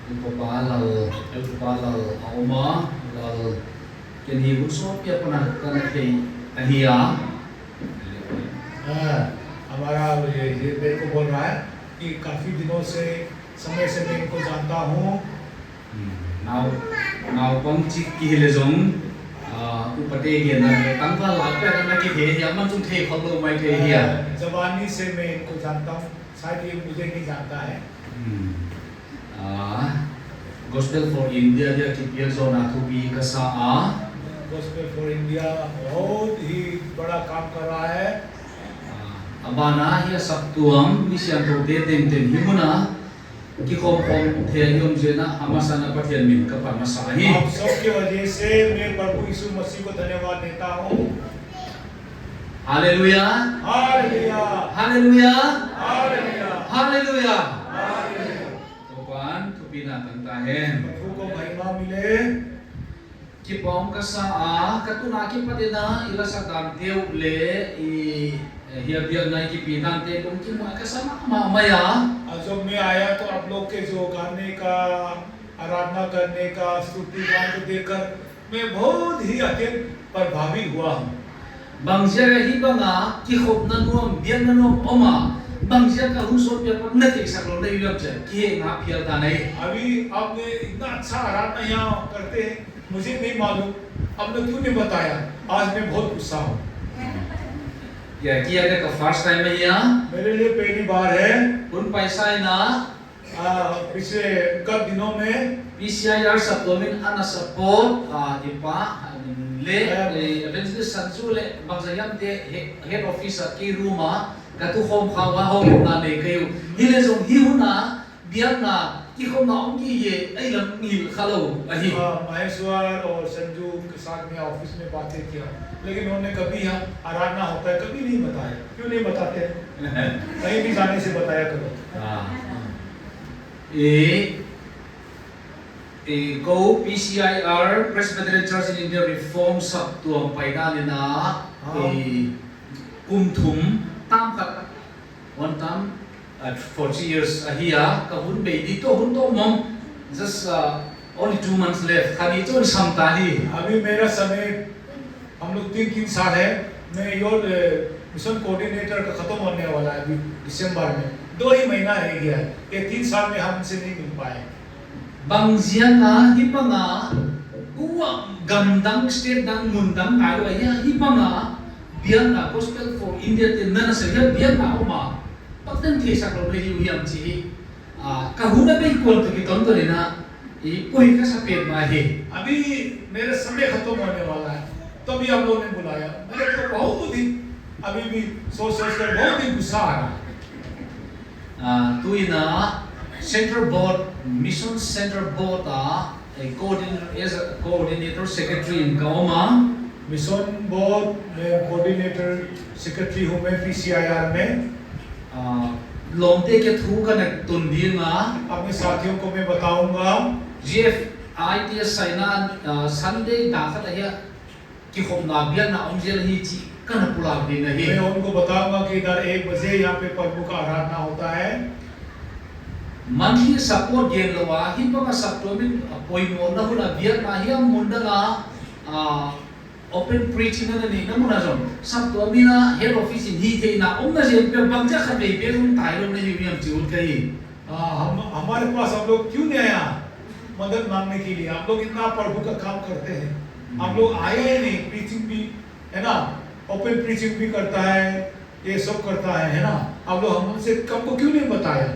Ipapalal, ipapalal auma, lal kini unsur dia pernah kena kei ahia. हमारा ये मेरे को बोल रहा है कि काफी दिनों से समय से मैं इनको जानता हूँ Now pangcik kihilezong upate dia na tanggal apa na kihe ya mancung the kholo mai the hia. जवानी से मैं इनको जानता हूँ शायद ये मुझे नहीं जानता है Gospel for India dia kipia zona thubi kasa Gospel for India बहुत ही बड़ा काम कर रहा है abana hia saktuam misian to te ten himuna कि कौन थे हम जेना हमारा पठियन मिल का परमसाही आप सबके वजह से मैं प्रभु यीशु मसीह को धन्यवाद देता हूँ hallelujah hallelujah hallelujah hallelujah hallelujah तो पान तो बिना तंता है प्रभु को महिमा मिले कि पौम का सा कतुना की पदेना इला सा दांतेव ले हिया बिया नाई की पीना ते उनकी माँ का sama maya जब मैं आया तो आप लोग के जो गाने का आराधना करने का स्तुति गान को देखकर मैं बहुत ही अत्यंत प्रभावित हुआ हूँ bangsia hi banga ki khop na nuam bian na nuam oma bangsia ka huso pe pa na ke saklo nei lap che ki na phial ta nei अभी आपने इतना अच्छा आराधना यहाँ करते हैं मुझे नहीं मालूम आपने क्यों नहीं बताया आज मैं बहुत उत्साह हूँ ya ki ada ka first time mai ya मेरे लिए पहली बार है un paisa na पिछले कब दिनों में PCIR supplement ana support ipa le eventually sansu le bangsayam te head office ki ruma ka tu hom khawa ho na ne kayu hile jong hi huna biak na ki khom na ong ki ye ai lam ngil khalo ahi Maheshwar और संजू के साथ में office में बातें किया लेकिन उन्होंने कभी यहाँ आराधना होता है कभी नहीं बताया क्यों नहीं बताते कहीं भी जाने से बताया करो go PCIR Presbyterian Church in India Reform sub tuam paida ni na kumthum tam khat one time at 40 years ahia ka hun be di to hun to mom just only 2 months left khani chon samta hi अभी मेरा समय हम लोग 3 साल है मैं your mission coordinator का खत्म होने वाला है अभी दिसंबर में 2 ही महीना रह गया है ये 3 साल में हमसे नहीं मिल पाए bangzia na hipanga uwa gamdang state dang mundang ayo ya hipanga biana gospel for India te nana se ya biana oma pakten the saklo le yu yam chi ka huna be kon to ki ton to na e koi ka sa pe ma he अभी मेरा समय खत्म होने वाला है तभी आप लोगों ने बुलाया मेरे को बहुत ही अभी भी सोच कर बहुत ही गुस्सा आ रहा है tu ina Central Board Mission Center Board a coordinator secretary in Kaoma mission board में कोऑर्डिनेटर सेक्रेटरी हूँ मैं PCIR में lomte ke thu kan tundinga अपने साथियों को मैं बताऊंगा GF ITS saina Sunday da khat ya ki khom na bian na onjel hi chi kan pula din na hi मैं उनको बताऊंगा कि इधर 1 बजे यहाँ पे प्रभु का आराधना होता है monthly support gen lo wa hi pa ka supplement poimo na huna bian na hi munda la open preaching na ni na muna zon supplemina head office ni the na omna je pe bangja kha be pe un tai lo na yu yam chi ul kai हम हमारे पास आप लोग क्यों नहीं आया मदद मांगने के लिए आप लोग इतना प्रभु का काम करते हैं आप लोग आए ही नहीं प्रीचिंग भी है ना ओपन प्रीचिंग भी करता है ये सब करता है ना आप लोग हमसे हमको क्यों नहीं बताया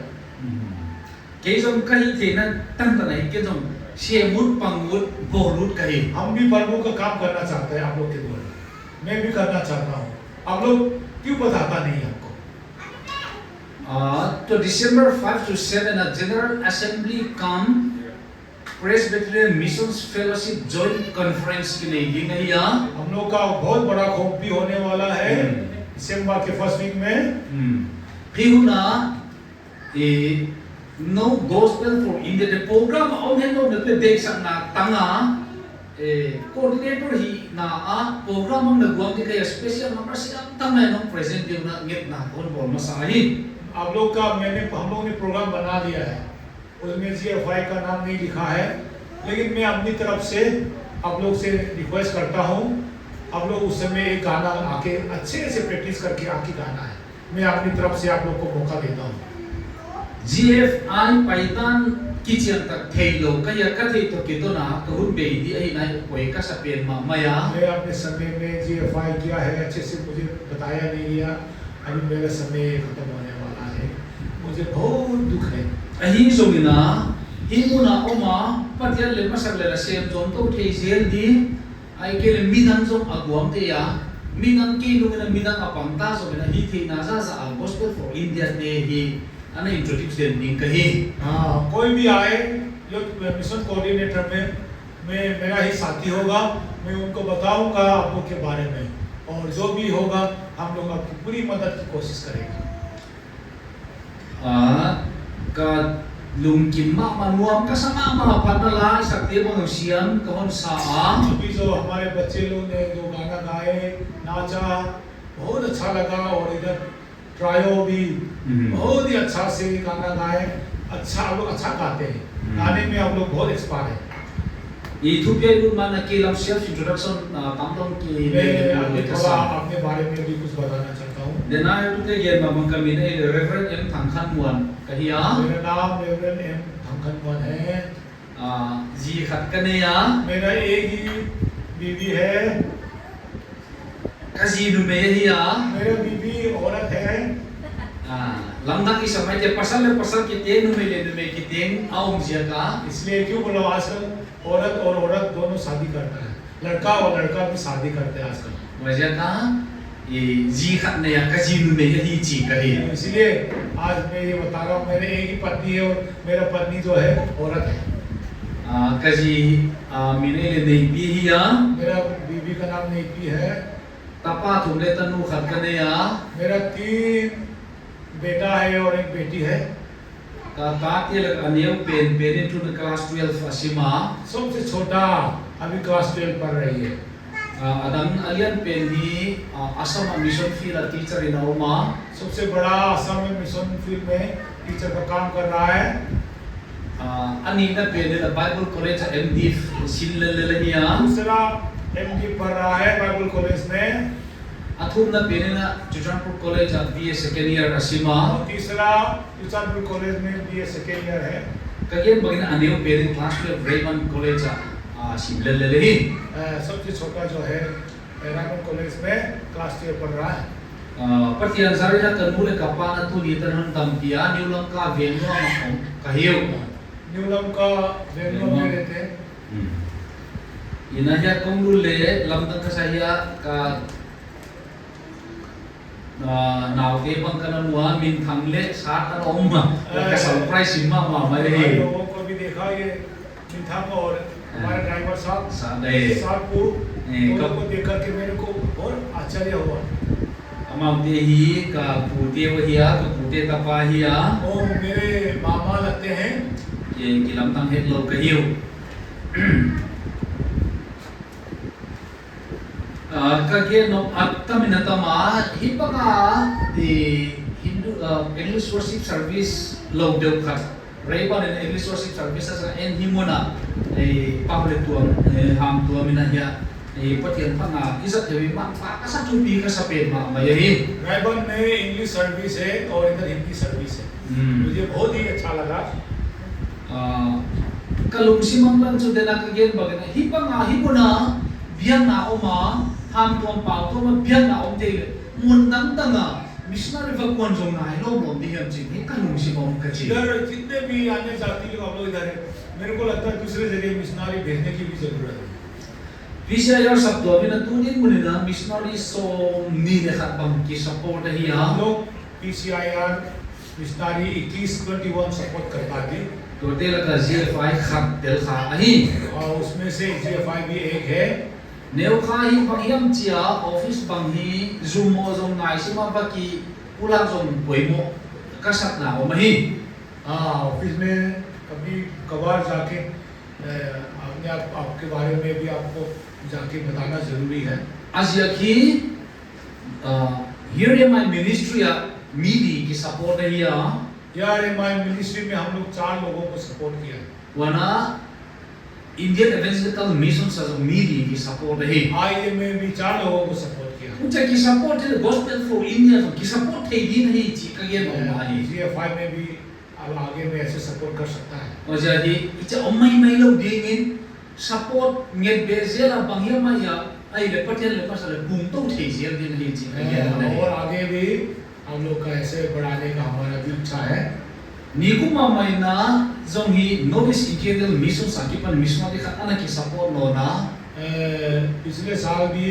cái dòng cây thì nó tăng tận này cái dòng xe mút bằng mút bồ lút cây हम भी प्रभु का काम करना चाहते हैं आप लोग के द्वारा मैं भी करना चाहता हूँ आप लोग क्यों बताता नहीं आपको तो December 5 to 7 a General Assembly come Presbyterian Missions Fellowship Joint Conference की नहीं दी नहीं या हम लोग का बहुत बड़ा खोप भी होने वाला है दिसंबर के फर्स्ट वीक में फिर ना no gospel for India the program on hand on the day sang na tanga coordinator hi na program ang nagwang di kaya special number sila tanga no present yung na ngit na kon bol masahin आप लोग का हम लोग ने programme बना लिया है उसमें GFI का नाम नहीं लिखा है, लेकिन मैं अपनी तरफ से आप लोग से रिक्वेस्ट करता हूँ, आप लोग उस समय एक गाना आके अच्छे से प्रैक्टिस करके आके गाना है। मैं अपनी तरफ से आप लोग को मौका देता हूँ। GFI पाइतान किचियन तक थे लोग कया कथे तो कितो ना कहूँ बेदी आई ना कोई का सपेन माया। मैं अपने समय में GFI किया है, अच्छे से मुझे बताया नहीं गया, अभी मेरा समय खत्म होने वाला है, मुझे बहुत दुख है। अही जोगिना ही मुना ओमा पतिया ले मसक ले सेम जोन तो थे जेल दी आई के ले मिनन जो अगुम ते या मिनन की लुगिना मिनन अपंता जोगिना ही थी नाजा जा गोस्पेल फॉर इंडिया ने ही अने इंट्रोड्यूस दे नहीं कही। हाँ, कोई भी आए जो मिशन कोऑर्डिनेटर में मैं मेरा ही साथी होगा, मैं उनको बताऊंगा आप लोग के बारे में, और जो भी होगा हम लोग आपकी पूरी मदद की कोशिश करेंगे। का लुंगिन मा मनुआम का sama मा पतला सकते मनुष्यन कौन सा अभी जो हमारे बच्चे लोग ने जो गाना गाए, नाचा, बहुत अच्छा लगा, और इधर ट्रायो भी बहुत ही अच्छा से गाना गाए, अच्छा हम लोग अच्छा गाते हैं, गाने में हम लोग बहुत एक्सपर्ट हैं। इथोपिया को माना के लम सेल्फ इंट्रोडक्शन तामलों की मैं थोड़ा अपने बारे में भी कुछ बताना चाहता हूँ। देना है तो के मामन का मिने रेफरेंट एम थांखान मुआन कहिया मेरा नाम रेवरेंड एम थांखान है। जी खत कने या मेरा एक ही बीवी है। कजी नुमे हिया मेरा बीवी औरत है। लंदा की समय के पसल के तेन नुमे के तेन आउम जिया इसलिए क्यों बोला, आजकल औरत और औरत दोनों शादी करता है, लड़का और लड़का भी शादी करते हैं आजकल। वजह का ये जी खत ने या कजी नुमे ही जी कही। इसलिए आज मैं ये बता रहा हूँ, मेरे एक ही पत्नी है और मेरा पत्नी जो है औरत है। कजी मिने ले नहीं भी हिया मेरा बीवी का नाम नेपी है। तपा तुमले तनु खत कने या मेरा 3 बेटा है और एक बेटी है। ताते लग अनेव पेन पेन टू क्लास 12 असीमा सबसे छोटा अभी क्लास 12 पढ़ रही है। अदन अलियन पेन ही असम मिशन फील्ड टीचर इन ओमा सबसे बड़ा असम में मिशन फील्ड में टीचर का काम कर रहा है। अनि न पेन द बाइबल कॉलेज एमडी सिललेलिया दूसरा एमडी पढ़ रहा है बाइबल कॉलेज में। अथुम न पेन न चुचानपुर कॉलेज बीए सेकेंड ईयर असीमा तीसरा चुचानपुर कॉलेज में बीए सेकेंड ईयर है। कगे बगिन अनेव पेन क्लास 12 रेमन कॉलेज सिललेलिही सबसे छोटा जो है रेमन कॉलेज में क्लास 12 पढ़ रहा है। Partiyan sarina kanmule kapana tu ni tanhan tampiya niulam ka venua makom kahiyo न्यूलम का वेन्यू में रहते हैं। inahya komrulle lamdang kasaya ka nauke bangkana mua min thangle sat ar omma ka surprise simma ma mare लोगों को भी देखा ये मिथाम और हमारे ड्राइवर साहब साहब को को देख करके मेरे को बहुत आश्चर्य हुआ। अमाउंटे ही का पूते वहिया का पूते तपाहिया वो मेरे मामा लगते हैं। ये किलम तंग हेड लोग कहियो कगे नो अत्तमिनतमा हिपका दी हिंदू इंग्लिश वर्शिप सर्विस लोग देव खत रेबन इंग्लिश वर्शिप सर्विस एन हिमोना ए पब्लिक टू हम टू मिनहिया ए पतियन फंगा इजत देवी मा का चुपी का सपेद मा यही रेबन में इंग्लिश सर्विस है और इधर हिंदी सर्विस है। मुझे बहुत ही अच्छा लगा। kalung simanglan so dena kagen bagana hipanga hipuna biana oma ham tom pau to biana omte mundang tanga missionary vakwan jong na hello bom diam chi he kalung simong ka chi इधर जितने भी अन्य जाति लोग हम लोग इधर है, मेरे को लगता है दूसरे जगह मिशनरी भेजने की भी जरूरत है। Visa yor sabdo bina tunin munina missionary so ni dekhat bang ki support hi हम ha लोग PCIR मिशनरी 21-21 सपोर्ट कर पाते to tel ka GFI khat del kha ahi और उसमें से GFI भी एक है। neu kha hi pangyam chia office bang hi zoom mo jong nai sima baki pulang jong poimo kasat na o mahi हाँ, office में कभी कभार जाके अपने आपके बारे में भी आपको जाके बताना जरूरी है। Asia ki here in my ministry midi ki support hi यार हमारे मिनिस्ट्री में हम लोग 4 लोगों को सपोर्ट किया है। wana Indian Evangelical Mission sa mili ki support hi आईए में भी 4 लोगों को सपोर्ट किया। unta ki support the gospel for India ki support thei din hi chi ka ge no ma hi GFI में भी अब आगे में ऐसे सपोर्ट कर सकता है। o ja di icha omai mai lo ding in support nget be zela bangya ma ya ai le patel le pasal bung to thei zel din hi chi ka ge no और आगे भी हम लोग का ऐसे बढ़ाने का हमारा भी इच्छा है। ni kuma mai na zong hi novice Evangelical Mission sa ki pan mission ki khat ana ki support no na पिछले साल भी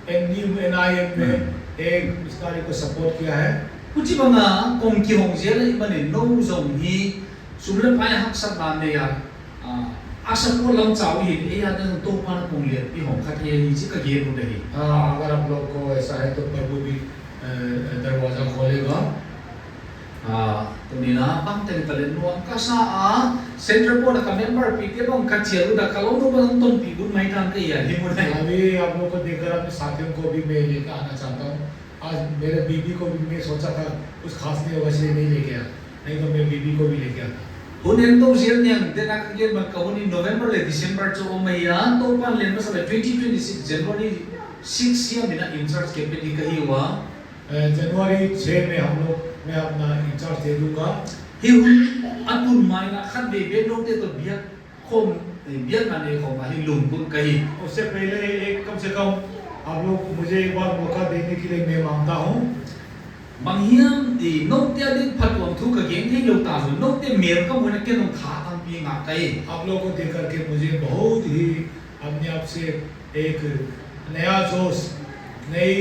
NIM में एक मिशनरी को सपोर्ट किया है। kuchi banga kong ki hong zel i ban no zong hi sumle pai hak sa na ne ya asa ko lam chau hi e ya dan to pan kong le pi hong khat ye hi chi ka ge no de hi अगर आप लोग को ऐसा है तो प्रभु भी दरवाजा खोलेगा। to ni na bang ten palen nuang ka sa a central board ka member pi ke bang ka chiaru da ka lo no bang ton pi gun mai tan ke ya hi mo dai अभी आप लोग को देखकर अपने साथियों को भी मैं लेकर आना चाहता हूँ। आज मेरे बीबी को भी मैं सोचा था कुछ खास नहीं होगा इसलिए नहीं लेके आया, नहीं तो मैं बीबी को भी लेके आता। hunen to zel nyang de na ka ge ma ka honi November le December cho o mai ya to pan len ma sa 2026 January 6 ya mina in charge ke pe di ka hi wa जनवरी 6 में हम लोग मैं अपना in charge दे दूंगा। hi hun atun mai na khat be be no te to bia khom bia na ne khom hi lung kun ka hi उससे पहले एक कम से कम आप लोग मुझे एक बार मौका देने के लिए मैं मांगता हूँ। bang hiam di no te din phat wang thu ka gen thei lo ta zo no te mer ka mo na ke no tha tam pi nga kai आप लोगों को देख करके मुझे बहुत ही अपने आप से एक नया जोश नई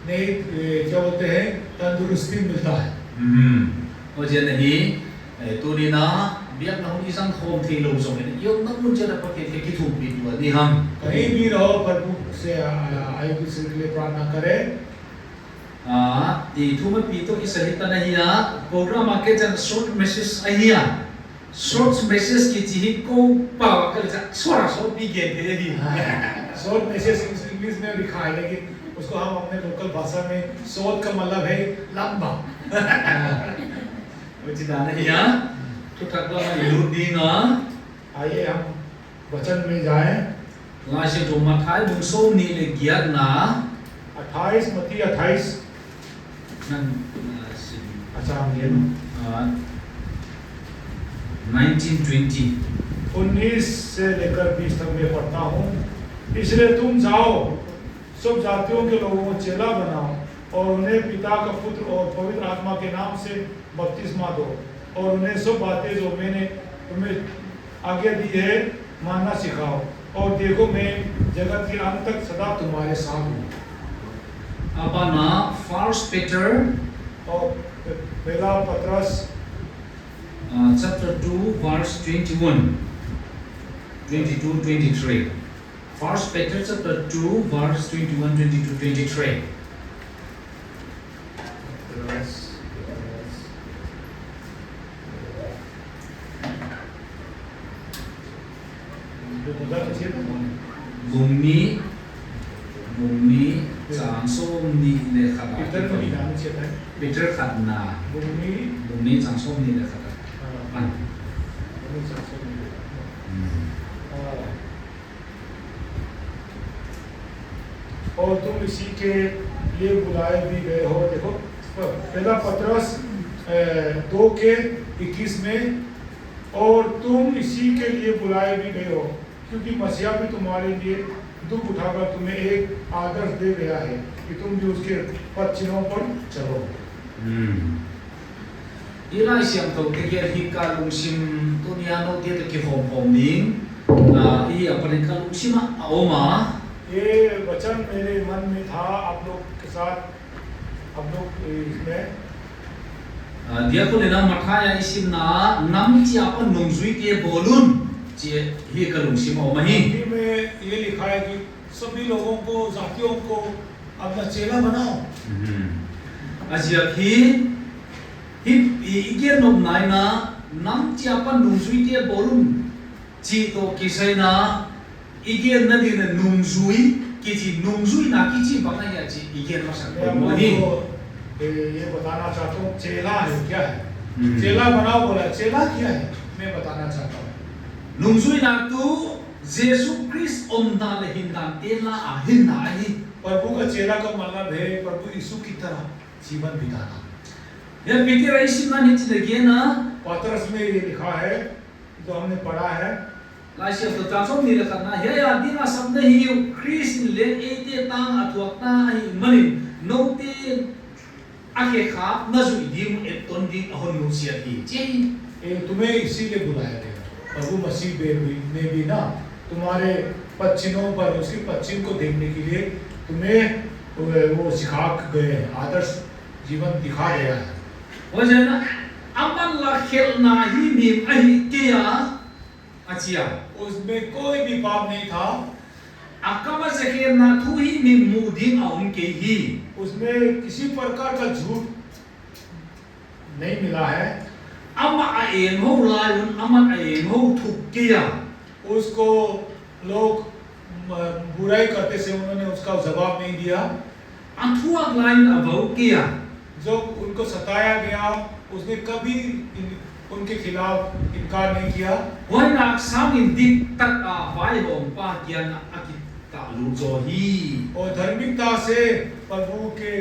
नई क्या बोलते हैं तंदुरुस्ती मिलता है। o je na hi tu ni na bia na hon isang khom thei lo zo ne yo na mun je na pa ke ki thu pi tu ni ham कहीं भी रहो प्रभु से आयु की के लिए प्रार्थना करें। di thu ma pi to ki sahit na hi ya program ke jan short message a hi ya short message ki chi hi ko pa wa ka ja sora so pi ge the hi short message English में लिखा है लेकिन उसको हम अपने local भाषा में short का मतलब है लंबा। o ji da na hi ya tu thak la ma lu di na आइए हम वचन में जाएं। la se to ma thai bung so ni le giat na 28 मत्ती 28 nan अच्छा हम ये 1920 19 से लेकर 20 तक मैं पढ़ता हूँ। इसलिए तुम जाओ सब जातियों के लोगों को चेला बनाओ और उन्हें पिता का पुत्र और पवित्र आत्मा के नाम से बपतिस्मा दो और उन्हें सब बातें जो मैंने तुम्हें आज्ञा दी है मानना सिखाओ और देखो मैं जगत के अंत तक सदा तुम्हारे साथ हूँ। apa na First Peter और पहला पत्रस chapter 2 verse 21 22 23 First Peter chapter 2 verse 21 22 23 bumi chang som ni le khata इधर में भी जाना चाहिए। Peter khat na Bhumi bumi chang som ni le khata an और तुम इसी के लिए बुलाए भी गए हो। देखो पहला पत्रस 2:21 में और तुम इसी के लिए बुलाए भी गए हो क्योंकि मसीहा भी तुम्हारे लिए दुख उठाकर तुम्हें एक आदर्श दे गया है कि तुम भी उसके पद चिन्हों पर चलो। Ilai siang to ke ge hi ka lung sim to nia no te ke hom hom ning i apane ka lung sim a oma ये वचन मेरे मन में था आप लोग के साथ आप लोग इसमें dia ko le na matha ya isim na nam chi apa nung zui te bolun chi hi ka lung sim oma hi Hindi में ये लिखा है कि सभी लोगों को जातियों को अपना चेला बनाओ। asia ki hi i nom nai na nam chi apa nung zui te bolun chi to ki sai na igen na din nung zui ki chi nung zui na ki chi ba ya chi igen ma sa मैं आप mo लोगों hi को ये बताना चाहता हूँ चेला है क्या है। चेला बनाओ बोला, चेला क्या है मैं बताना चाहता हूँ। Nungzui na tu Jesus Christ omna le hindan tela ahin na ahi. प्रभु का चेला का मतलब है प्रभु यीशु की तरह जीवन बिताना। Ya pikir isin na ni lagi na. पतरस में ये लिखा है जो हमने पढ़ा है। Laisya tu transform ni lekat na. Ya di na sabda hiu Christ le ete tang atuak na ahi manin note ake khap na zu idim eton di ahon nusia hi. Jehi. तुम्हें इसीलिए बुलाया गया प्रभु मसीह ने भी ना तुम्हारे पश्चिमों पर उसकी पश्चिम को देखने के लिए तुम्हें वो सिखा गए आदर्श जीवन दिखा गया है। वजह ना aman la khel na hi mim ahi kia achia. उसमें कोई भी पाप नहीं था। Akama zakir na thu hi mim muding aum ke hi. उसमें किसी प्रकार का झूठ नहीं मिला है। Ama aeng ho laun aman aeng ho thuk kia. उसको लोग बुराई करते से उन्होंने उसका जवाब नहीं दिया। Athuak lain abau kia. जब उनको सताया गया उसने कभी उनके खिलाफ इनकार नहीं किया। Why nak samin dik tak a vai hom pa kia na akita lu zo hi. और धार्मिकता से प्रभु के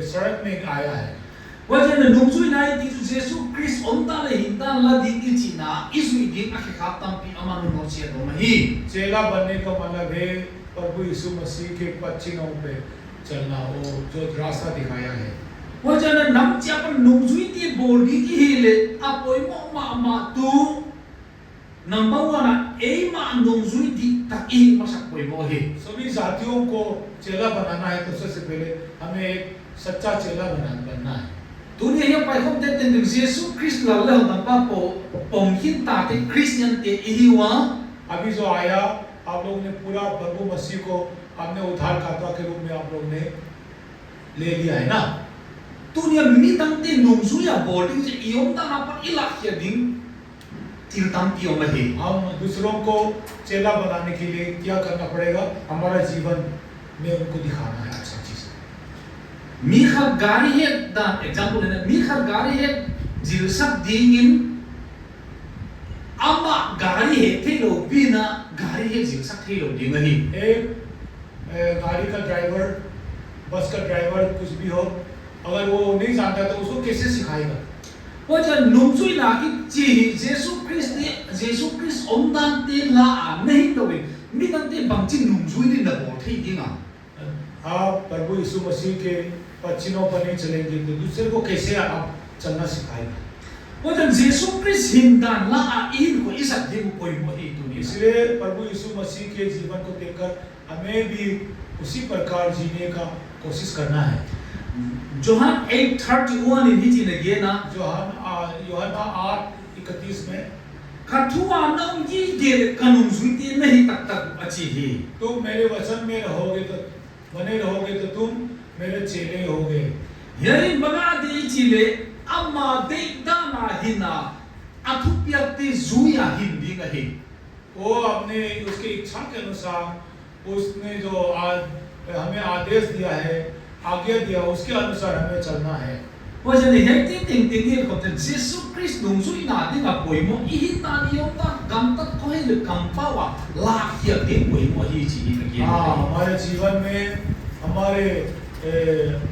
शरण में आया है। Wajah na nungzui na iti tu Jesus Christ onta le hindan la dik ichi na isu idik akikap tampi amanu norsia do mahi. चेला बनने का मतलब है प्रभु यीशु मसीह के पश्चिमों पे चलना, वो जो रास्ता दिखाया है। Wajah na nam siapa nungzui ti bodi ki hile apoi mo ma tu number one na ma nungzui ti tak i masak poi mo he. सभी जातियों को चेला बनाना है तो सबसे पहले हमें एक सच्चा चेला बनना है। Dunia yang pai hom te ten Jesus Christ la le hom pa po pom hin ta te Christian te ihiwa. अभी जो आया आप लोगों ने पूरा प्रभु मसीह को आपने उद्धारकर्ता के रूप में आप लोग ने ले लिया है ना। Dunia mini tang te nungzui ya bodi je iom ta na pa ilak ya ding til tam ti om he. हम दूसरों को चेला बनाने के लिए क्या करना पड़ेगा, हमारा जीवन में उनको दिखाना है अच्छा चीज। Mikhal gari he dan example na mikhal gari he jilsak dingin ama gari he thelo bina gari he jilsak thelo ding hi. एक गाड़ी का ड्राइवर, बस का ड्राइवर कुछ भी हो, अगर वो नहीं जानता तो उसको कैसे सिखाएगा। Wajah nungzui la ki ji Jesus Christ om dan te la nahi to be mi dan te bang chin nungzui ni na bo thei dinga. आप प्रभु यीशु मसीह के पश्चिमों पर नहीं चलेंगे तो दूसरे को कैसे आप चलना सिखाएगा। Wajah Jesus Christ hindan la in ko isak de ko mo hi dunia. इसलिए प्रभु यीशु मसीह के जीवन को देखकर हमें भी उसी प्रकार जीने का कोशिश करना है। Johan 8:31 in hiti na gena यूहन्ना 8:31 में kathua nang yi ge kanung zuiti nahi tak tak achi hi. तुम मेरे वचन में रहोगे तो बने रहोगे तो तुम मेरे चेले होगे। Yari baga de chile amma de dana hina athupya te zuya hindi ga hi. वो अपने उसकी इच्छा के अनुसार उसने जो हमें आदेश दिया है, आज्ञा दिया, उसके अनुसार हमें चलना है। Wajah ni hekti ting ting ni ko te Jesus Christ nungzui na de ga poi mo ihi ta ni om ta gam ta ko he le kampa wa la hia de poi mo hi chi ni ga हाँ, gena. हमारे जीवन में हमारे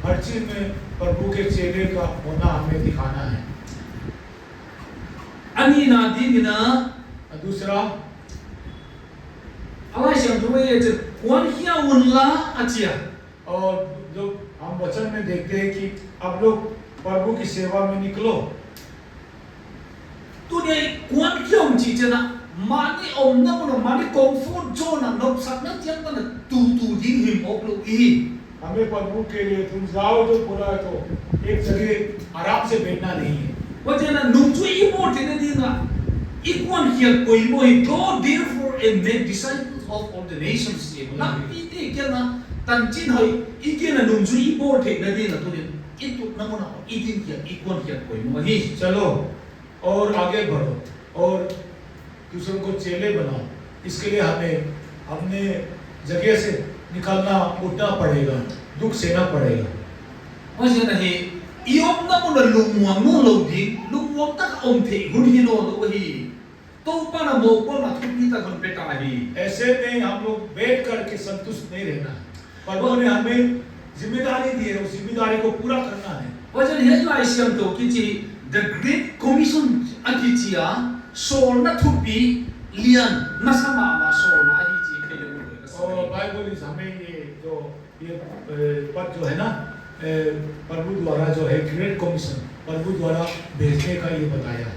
हर चीज में प्रभु के चेले का होना हमें दिखाना है। Ani na dingina दूसरा Allah siang tu ye je wan hia un la achia. और जो हम वचन में देखते हैं कि आप लोग प्रभु की सेवा में निकलो। Tu ni kwan kiom chi je na mani om na mo mani comfort zone na nok sak na tiang ta na tu ding him ok lo i. हमें प्रभु के लिए तुम जाओ तो पूरा तो एक जगह आराम से बैठना नहीं है। Wajah na nungzui imo te na dinga ikwan hia koi mo hi go therefore and make disciples of all the nations ye. Na ite kya na tan chin hoi ike na nungzui imo te na dinga tu ni itu na mo na itin hia ikwan hia koi mo hi. चलो और आगे बढ़ो और दूसरों को चेले बनाओ। इसके लिए हमें अपने जगह से निकलना उठना पड़ेगा, दुख सहना पड़ेगा। Wajah na hi iom na mo na lumuang mo loading lumuang tak om the hun hino lo hi तो पर मोको ना थुपी तक उन पे काली ऐसे में हम लोग बैठ करके संतुष्ट नहीं रहना है। प्रभु ने हमें जिम्मेदारी दी है, उस जिम्मेदारी को पूरा करना है। वजन है लाइसियम तो कि the great commission agitia सोल ना थुपी लियन ना sama मा सोल ना agichi के लिए और बाइबल इस हमें ये पद जो है ना प्रभु द्वारा जो है ग्रेट कमीशन प्रभु द्वारा भेजने का ये बताया है।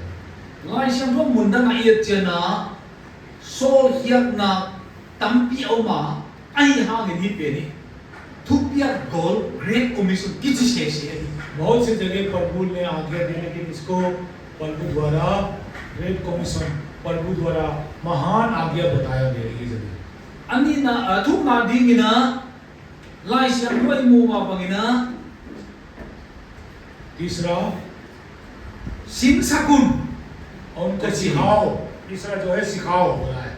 लाइसियम तो मुंडा ना ये जना सोल हियक ना तंपी ओमा आई हाँ के नहीं पेनी थुपिया गोल ग्रेट कमीशन किसी से बहुत से जगह प्रभु ने आज्ञा दी, लेकिन इसको प्रभु द्वारा ग्रेट कमीशन प्रभु द्वारा महान आज्ञा बताया गया ये जगह। अन्य ना थुप ना दिंगी ना लाइसियम कोई मुँह मापंगी ना तीसरा सिम सकुन उनको सिखाओ, तीसरा जो है सिखाओ हो रहा है।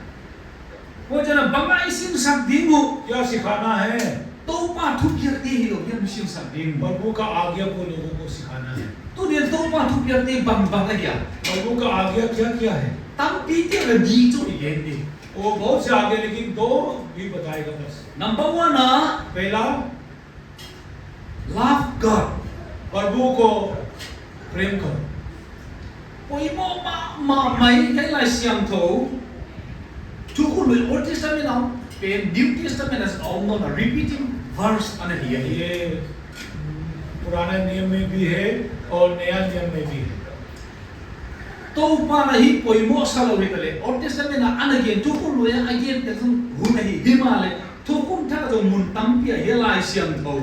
वो जना बंगाई सिम sak दिंगु क्या सिखाना है? तो पा थुपिया दी ही लोग ये सिम sak दिंगु प्रभु का आज्ञा को लोगों को सिखाना है। तो ये तो पा थुपिया दी बंग बंग क्या प्रभु का आज्ञा क्या क्या है? तम पीते में दी जो ये दी वो बहुत से आज्ञा, लेकिन दो भी बताएगा बस। नंबर 1 ना पहला love God प्रभु को प्रेम करो। कोई मा माई के लाइसियम तो tu kun lui Old Testament now pen New Testament as all known a repeating verse अने हिया ये पुराने नियम में भी है और नया नियम में भी है। तो पा नहीं कोई मो सालो रिकले Old Testament ना अनगेन tu kun lui again ते तुम हु नहीं हिमाले tu kun था तो मुन तंपिया ये लाइसियम तो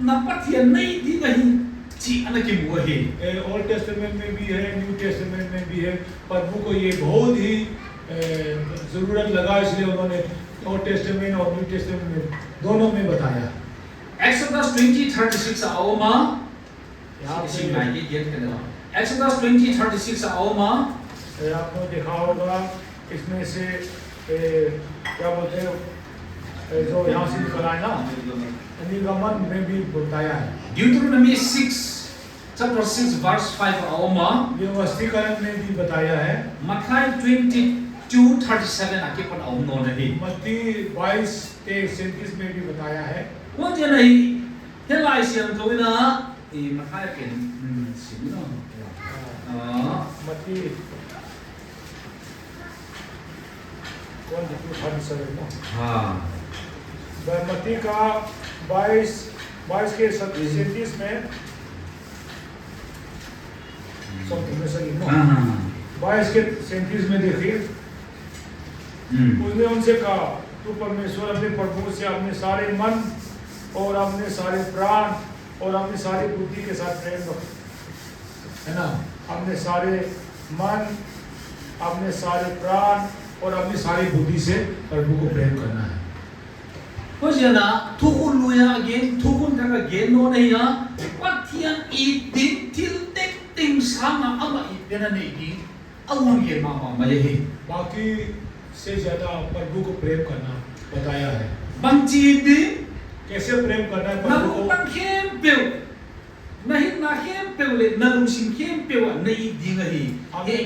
ना पतिया नहीं दी नहीं ची अनके मुआ ही ओल्ड टेस्टामेंट में भी है, न्यू टेस्टामेंट में भी है। प्रभु को ये बहुत ही जरूरत लगा, इसलिए उन्होंने ओल्ड टेस्टामेंट और न्यू टेस्टामेंट में दोनों में बताया। Exodus 20:36 आओ माँ यहाँ से लाइए गेट के ना Exodus 20:36 आओ माँ आपने देखा होगा इसमें से क्या बोलते हैं जो यहाँ से निकला है ना, निगमन में भी बताया है। Deuteronomy 6 chapter 6 verse 5 आओ माँ व्यवस्थीकरण में भी बताया है। Matthew 22:37 आके पर आओ नो नहीं मत्ती 22:37 में भी बताया है। वो जो नहीं ये लाइसियम तो ना ये Matthew के सिम ना मत्ती 22:37 ना हाँ मत्ती का 22 के 37 में हाँ 22 के 37 में देखिए उसने उनसे कहा तू परमेश्वर अपने प्रभु से अपने सारे मन और अपने सारे प्राण और अपनी सारी बुद्धि के साथ प्रेम रखो, है ना। अपने सारे मन, अपने सारे प्राण और अपनी सारी बुद्धि से प्रभु को प्रेम करना है। हो जाना थोकुन लुया अगेन थोकुन का अगेन नो नहीं या पतियान इतिन तिल टेक टिंग सामा अमा इतना नहीं की अवुन ये मामा ये बाकी से ज्यादा प्रभु को प्रेम करना बताया है। बंची दिन कैसे प्रेम करना है प्रभु को? नखेम पेव नहीं नखेम पेव ले नलुसिम खेम पेव नहीं दी नहीं हमें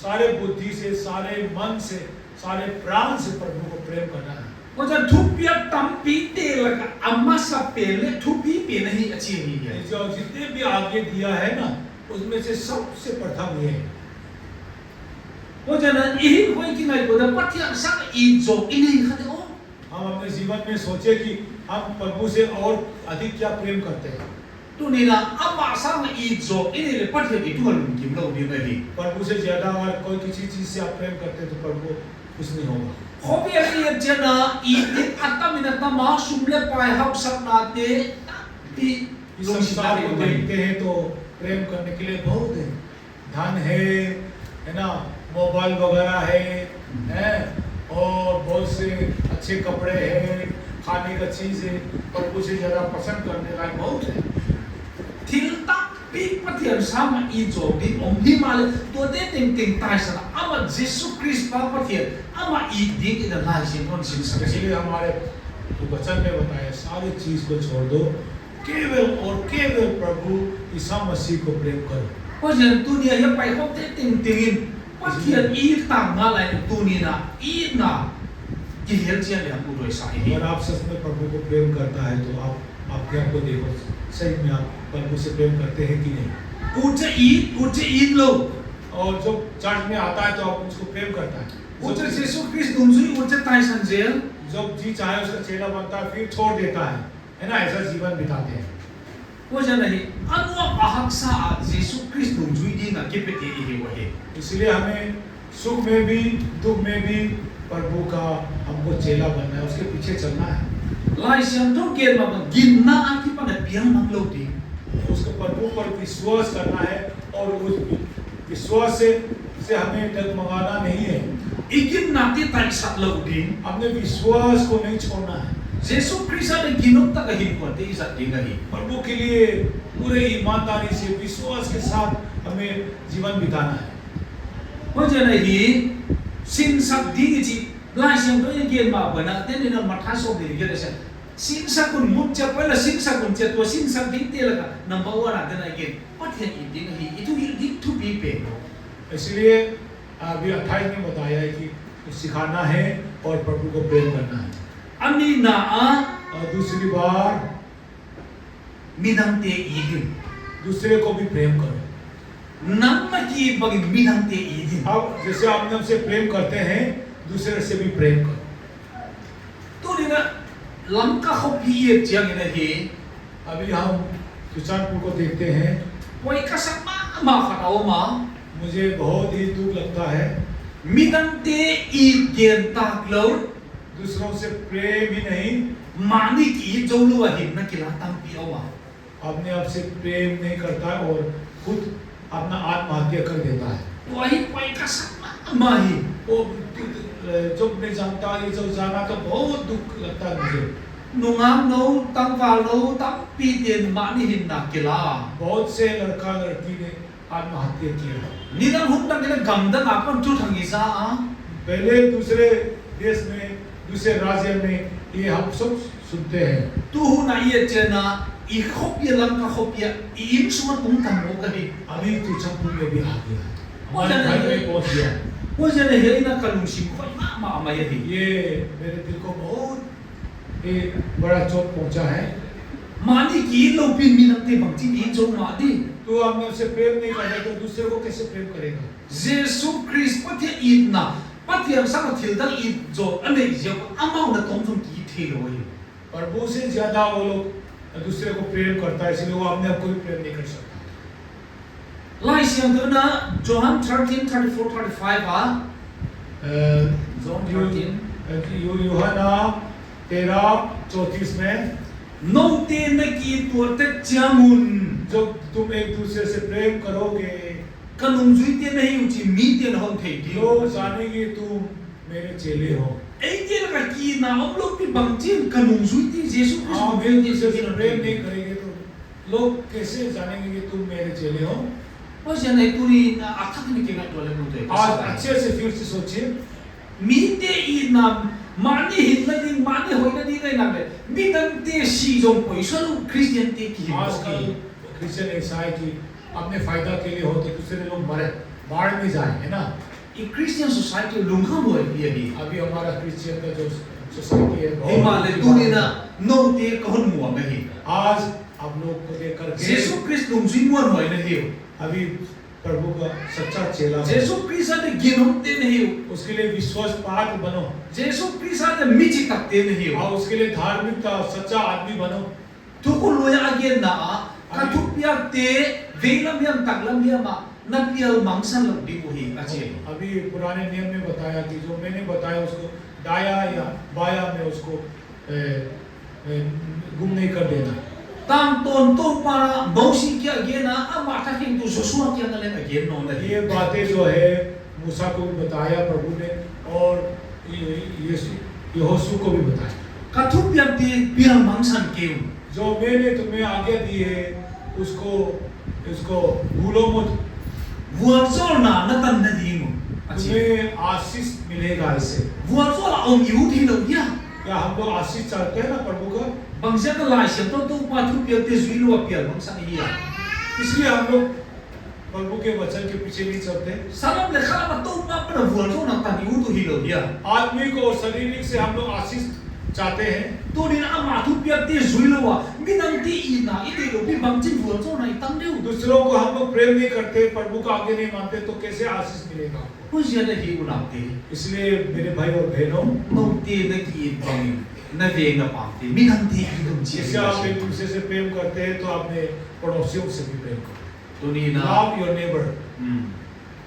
सारे बुद्धि से, सारे मन से, सारे प्राण से प्रभु को प्रेम करना है। वो जब थुपिया तंपी ते लगा अम्मा सब पेले थुपी पे नहीं अच्छी नहीं है। जो जितने भी आगे दिया है ना उसमें से सबसे प्रथम ये है। वो जब यही कोई कि नहीं बोला पतिया सब इज्जो इन्हीं खाते ओ हम अपने जीवन में सोचे कि हम प्रभु से और अधिक क्या प्रेम करते हैं। तो नीना अम्मा सब इज्जो इन्हीं ले पतिया की तुम लोग की लोग भी नहीं प्रभु से ज्यादा अगर कोई किसी चीज से आप प्रेम करते हैं तो प्रभु कुछ नहीं होगा। होबे ये जना इतिन अत्ता मिनता मा सुमले पाए हम सब नाते ती इस संसार को देखते हैं तो प्रेम करने के लिए बहुत है, धन है ना, मोबाइल वगैरह है और बहुत से अच्छे कपड़े हैं, खाने का चीज है, प्रभु से ज्यादा पसंद करने लायक बहुत है। थिलता big patian sama ijo di om himale to de ting ting tai sana ama Jesus Christ pa patian ama I ding in the life in on sin sa इसलिए हमारे वचन में बताया सारी चीज को छोड़ दो, केवल और केवल प्रभु की ईसा मसीह को प्रेम करो। เพราะฉะนั้นตัวนี้ยังไปพบได้ติงว่าเทียนอีต่างมาอะไรตัวนี้นะอีน่ะยิ่งเห็นเจียนเลยผู้โดยสาร अगर आप सच में प्रभु को प्रेम करता है तो आप अपने आप को देखो, सही में आप प्रभु से प्रेम करते हैं कि नहीं। กูจะอีโล और जो चर्च में आता है तो आप उसको प्रेम करता है। กูจะเยซูคริสต์ดุมซุยกูจะตายสันเจล जब जी चाहे उसका चेला बनता है फिर छोड़ देता है ना, ऐसा जीवन बिताते हैं। เพราะฉะนั้นอันว่าอาหักษาเยซูคริสต์ดุมซุยดีนะเก็บไปเองวะเฮ इसलिए हमें सुख में भी दुख में भी प्रभु का हमको चेला बनना है, उसके पीछे चलना है। ลายเสียงทุกเกณฑ์มาบังกินนะอันที่ปันเปียงมังโลดี उसको प्रभु पर विश्वास करना है और उस विश्वास से हमें डगमगाना नहीं है। อีกินนักที่ตายสัตว์โลดี हमने विश्वास को नहीं छोड़ना है। เยซูคริสต์ได้กินนกตะกหินกว่าที่สัตว์ดีกัน प्रभु के लिए पूरे ईमानदारी से विश्वास के साथ हमें जीवन बिताना है। เพราะฉะนั้นสิ่งศักดิ์ดีที่ลายเสียงตัวยังเกณฑ์มาเหมือนนะแต่ในนามท้าโซดีเยอะเลยใช่สิ่งศักดิ์คุณมุดจะไปละสิ่งศักดิ์คุณจะตัวสิ่งศักดิ์ดีเตละกันนับว่าอะไรแต่ในเกณฑ์ว่าเทียนอีกดีกันอีทุกดีทุกปีเป็น इसलिए अभी 28 में बताया है कि सिखाना है और प्रभु को प्रेम करना है। อันนี้นะ और दूसरी बार มีดังเตอีดิน दूसरे को भी प्रेम करो। นั่นเมื่อกี้บอกมีดังเตอีดิน अब जैसे आप हमसे प्रेम करते हैं दूसरे से भी प्रेम करो। ตัวนี้นะลำก็เขาพีเอเจียงอย่างนี้ अभी हम सुचानपुर को देखते हैं, ไว้ก็สักมาขัดเอามา मुझे बहुत ही दुख लगता है มีดังเตอีเกณฑ์ตากเล่า दूसरों से प्रेम ही नहीं, มานี่กี่โจลัวเห็นนักกีฬาตั้งปีเอามา अपने आप से प्रेम नहीं करता है और खुद अपना आत्महत्या कर देता है। ไว้ก็สักมาเห็น वो जब नहीं जानता ये जो जाना तो बहुत दुख लगता है मुझे। นุ่งงามโน้ตั้งฟ้าโน้ตั้งปีเตียนมานี่เห็นนักกีฬา बहुत से लड़का लड़की ने आत्महत्या किया है। นี่นั่นหุ่นตั้งแต่กำดังอาคนจุดทางอีสา पहले दूसरे देश में दूसरे राज्य में ये हम सब सुनते हैं। ตู้หุ่นไอ้เจนะอีขบยลังก็ขบยอินสวนตุ้งทำโมกันดิ अभी तुझापुर में भी आ गया, हमारे घर में पहुंच गया। ว่าจะได้เห็นนักการลุงสิงคอยมาไม่ยัดี ये मेरे दिल को बहुत एक बड़ा चोट पहुंचा है। มานี่กี่เราเป็นมีนักเตะบางที่มีโจมาดิ तो हमने उससे प्रेम नहीं करना तो दूसरे को कैसे प्रेम करेगा। เยซูคริสต์ปฏิอินนะปฏิอังสังทิลดังอินโจอันนี้เจ้าอามาอุณตรงตรงกี่ทีเลย प्रभु से ज्यादा वो लोग दूसरे को प्रेम करता है, इसलिए वो अपने आप को भी प्रेम नहीं कर सकता। ไล่เสียงตัวนะจอห์น13:34-35อ่ะ John 13 यूहन्ना 13:34 में โนเตนกีตัวเตจามุน जब तुम एक दूसरे से प्रेम करोगे กนุงจุยเตนให้อุจิมีเตนห้องเทดี लोग जानेंगे तुम मेरे चेले हो। ไอ้เจ้ากีนะอมลูกพี่บางจีนกนุงจุยที่เยซูคริสต์ आप เป็น एक ที่ दूसरे สุด से ที่ प्रेम नहीं करेंगे तो लोग कैसे जानेंगे कि तुम मेरे चेले हो। เพราะฉะนั้นตัวนี้นะอัตถกนี่เกี่ยวกับตัวเรื่องตัว आज अच्छे से फिर से सोचिए, มีเตอีนะมานี่เห็นแล้วดิมานี่หอยแล้วดิได้นั่นเลยมีตั้งแต่สีจงไปส่วนคริสเตียนเตกี่ आजकल क्रिश्चियन ऐसा है कि अपने फायदा के लिए हो तो दूसरे लोग मरे बाढ़ में जाए, है ना। อีคริสเตียนสังคมลุงข้ามหัวเบียดี अभी हमारा क्रिश्चियन का जो सोसाइटी है ไอ้มาเลยตัวนี้นะโนเตก็หุ่นหัวไม่เห็น आज आप लोग को देख कर เยซูคริสต์ลุงจุยม้วนหอยนะเหี้ยว अभी प्रभु का सच्चा चेला เยซูคริสต์ได้กินน้ำเต้นเหี้ยว उसके लिए विश्वास पात्र बनो เยซูคริสต์ได้มิจิตักเต้นเหี้ยว और उसके लिए धार्मिकता सच्चा आदमी बनो। ทุกคนรวยอาเกียนนะกระทุกอย่างเตะเวลาเมียมตักลาเมียมานับเยลมังสันหลังดีบุหีอาเจีย अभी पुराने नियम में बताया कि जो मैंने बताया उसको दाया या बाया में उसको गुम नहीं कर देना। ตามตนโตปาระบางสิ่งเกี่ยวกับนะอามาทักเห็นตัวชัวร์เกี่ยวกับอะไรเกี่ยวนอนเลย ये बातें जो है मूसा को भी बताया प्रभु ने और यहोशू को भी बताया। กระทุกอย่างเตะเปียมังสันเกี่ยว जो मैंने तुम्हें आज्ञा दी है उसको भूलो मत, วัวโซลน่ะนั่นตันนาดีมั้งอาเจีย तुम्हें आशीष मिलेगा इससे। วัวโซลองอยู่ที่เราเนี่ย क्या हम लोग आशीष चाहते हैं ना प्रभु का। บางเสียก็หลายเสียงตัวปาทุกอย่างเตะสุยลัวเปียมังสันเฮีย तो इसलिए हम लोग प्रभु के वचन के पीछे नहीं चलते। Salam le khala ma to pa pra vuan so na ta ni u tu hi lo ya. आत्मिक और शारीरिक से हम लोग आशीष चाहते हैं। To ni na ma thu pia te zui lo wa. Mi nang ti I na I de lo bi bang chin vuan so na I tang deu. दूसरों को हम लोग प्रेम नहीं करते, प्रभु का आगे नहीं मानते, तो कैसे आशीष मिलेगा? Ko sia na hi u na te. इसलिए मेरे भाई और बहनों, No te na ki bang na ve na pa te. Mi nang te I dum chi. जैसे आप एक दूसरे से प्रेम करते हैं तो अपने पड़ोसियों से भी प्रेम करो। To ni na. Love your neighbor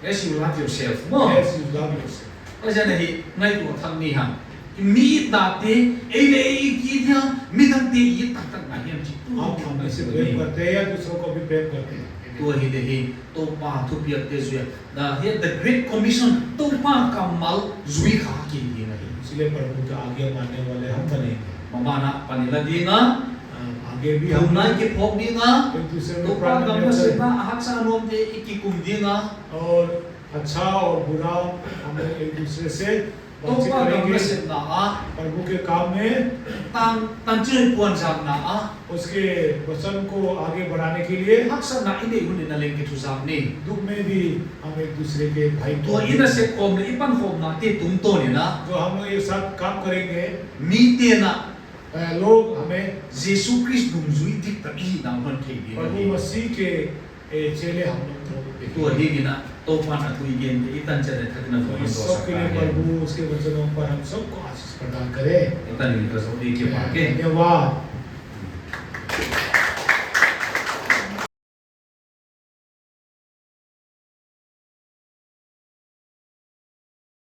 As you love yourself. Mo. as you love yourself. Ko sia na hi ngai tu thang ni ha. Mi ta te e le I ki thia mi nang te I tak tak na hiam chi. आप हम से प्रेम करते हैं या दूसरों को भी प्रेम करते हैं। To hi de hi to pa thu pia te zui. Da he the great commission to pa kamal zui kha ki hi na hi. इसलिए प्रभु का आगे मानने वाले हम बनेंगे। Mamana panila di nga आगे भी हम Tunay ki phok di nga एक दूसरे to को pa प्रार्थना gam na करते sita हैं ahak sa anom te ikikum di nga और अच्छा और बुरा हम एक दूसरे से to बातचीत pa gam na करेंगे। sit na a प्रभु के काम में tan chui puan sak na a उसके वचन को आगे बढ़ाने के लिए hak sa na ine hun na leng ki thu sak ni दुख में भी हम एक दूसरे के भाई to ina se kom na ipan khom na te tum to ni na जो हम लोग एक साथ काम करेंगे, mi te na लोग हमें Jesu Christ dum zui dik ta I na hon thei di Prabhu na मसीह के चेले हम लोग to hi ni na to pa na tu igen te itan cha de thak na तो ko इस do सब sak के लिए ka प्रभु उसके वचनों पर हम सबको आशीष प्रदान करे। itan ni ka so di ki pa ke धन्यवाद।